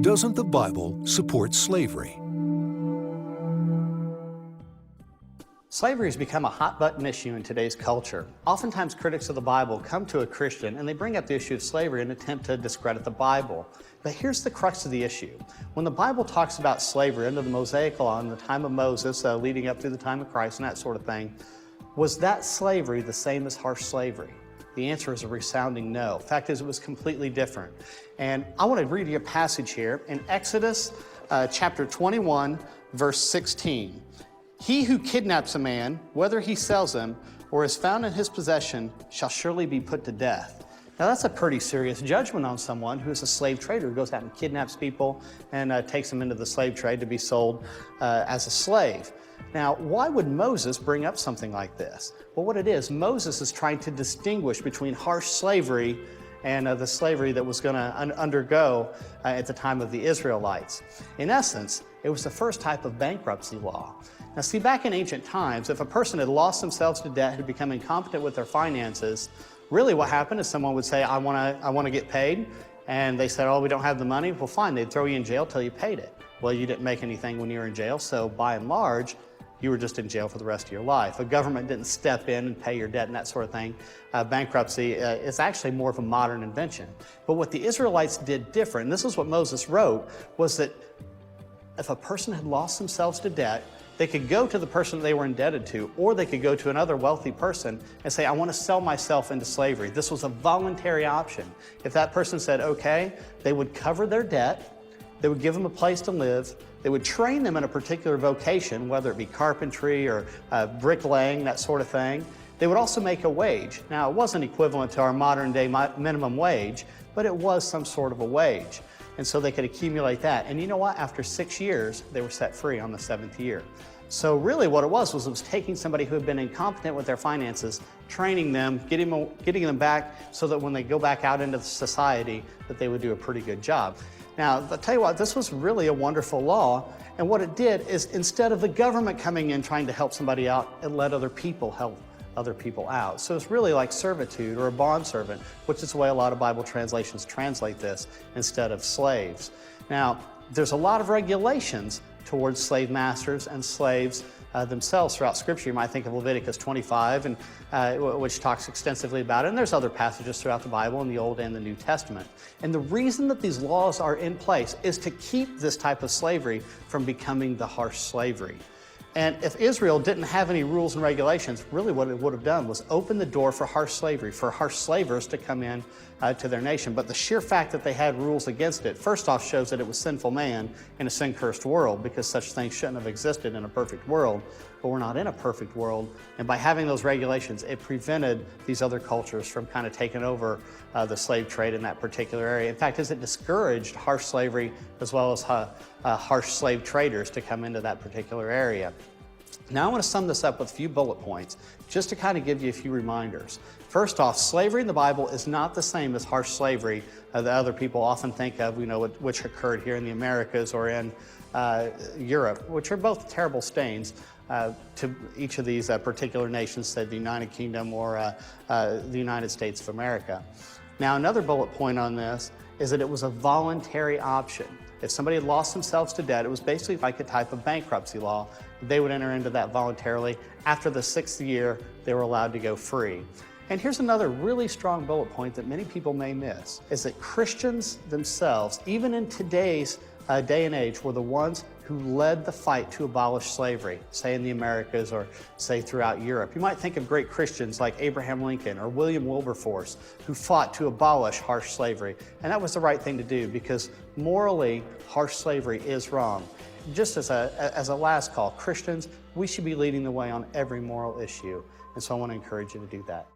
Doesn't the Bible support slavery? Slavery has become a hot-button issue in today's culture. Oftentimes, critics of the Bible come to a Christian and they bring up the issue of slavery in an attempt to discredit the Bible. But here's the crux of the issue. When the Bible talks about slavery under the Mosaic Law in the time of Moses, leading up through the time of Christ and that sort of thing, was that slavery the same as harsh slavery? The answer is a resounding no. The fact is, it was completely different. And I want to read you a passage here in Exodus chapter 21, verse 16. He who kidnaps a man, whether he sells him or is found in his possession, shall surely be put to death. Now that's a pretty serious judgment on someone who is a slave trader who goes out and kidnaps people and takes them into the slave trade to be sold as a slave. Now, why would Moses bring up something like this? Well, what it is, Moses is trying to distinguish between harsh slavery and the slavery that was going to undergo at the time of the Israelites. In essence, it was the first type of bankruptcy law. Now see, back in ancient times, if a person had lost themselves to debt, had become incompetent with their finances, really what happened is someone would say, I want to get paid, and they said, oh, we don't have the money. Well, fine, they'd throw you in jail till you paid it. Well, you didn't make anything when you were in jail, so by and large, you were just in jail for the rest of your life. The government didn't step in and pay your debt and that sort of thing. Bankruptcy is actually more of a modern invention. But what the Israelites did different, and this is what Moses wrote, was that if a person had lost themselves to debt, they could go to the person they were indebted to, or they could go to another wealthy person and say, I want to sell myself into slavery. This was a voluntary option. If that person said, okay, they would cover their debt, they would give them a place to live, they would train them in a particular vocation, whether it be carpentry or bricklaying, that sort of thing. They would also make a wage. Now, it wasn't equivalent to our modern day minimum wage, but it was some sort of a wage. And so they could accumulate that. And you know what? After 6 years, they were set free on the 7th year. So really what it was taking somebody who had been incompetent with their finances, training them, getting them back so that when they go back out into society, that they would do a pretty good job. Now, I'll tell you what, this was really a wonderful law, and what it did is instead of the government coming in trying to help somebody out, it let other people help other people out. So it's really like servitude or a bondservant, which is the way a lot of Bible translations translate this instead of slaves. Now, there's a lot of regulations towards slave masters and slaves themselves throughout Scripture. You might think of Leviticus 25, which talks extensively about it, and there's other passages throughout the Bible in the Old and the New Testament. And the reason that these laws are in place is to keep this type of slavery from becoming the harsh slavery. And if Israel didn't have any rules and regulations, really what it would have done was open the door for harsh slavery, for harsh slavers to come in to their nation. But the sheer fact that they had rules against it, first off, shows that it was sinful man in a sin-cursed world, because such things shouldn't have existed in a perfect world. But we're not in a perfect world. And by having those regulations, it prevented these other cultures from kind of taking over the slave trade in that particular area. In fact, it discouraged harsh slavery as well as harsh slave traders to come into that particular area. Now I want to sum this up with a few bullet points, just to kind of give you a few reminders. First off, slavery in the Bible is not the same as harsh slavery that other people often think of, which occurred here in the Americas or in Europe, which are both terrible stains to each of these particular nations, say the United Kingdom or the United States of America. Now, another bullet point on this is that it was a voluntary option. If somebody had lost themselves to debt, it was basically like a type of bankruptcy law. They would enter into that voluntarily. After the 6th year, they were allowed to go free. And here's another really strong bullet point that many people may miss, is that Christians themselves, even in today's day and age, were the ones who led the fight to abolish slavery, say in the Americas or say throughout Europe. You might think of great Christians like Abraham Lincoln or William Wilberforce, who fought to abolish harsh slavery. And that was the right thing to do, because morally, harsh slavery is wrong. Just as a last call, Christians, we should be leading the way on every moral issue. And so I want to encourage you to do that.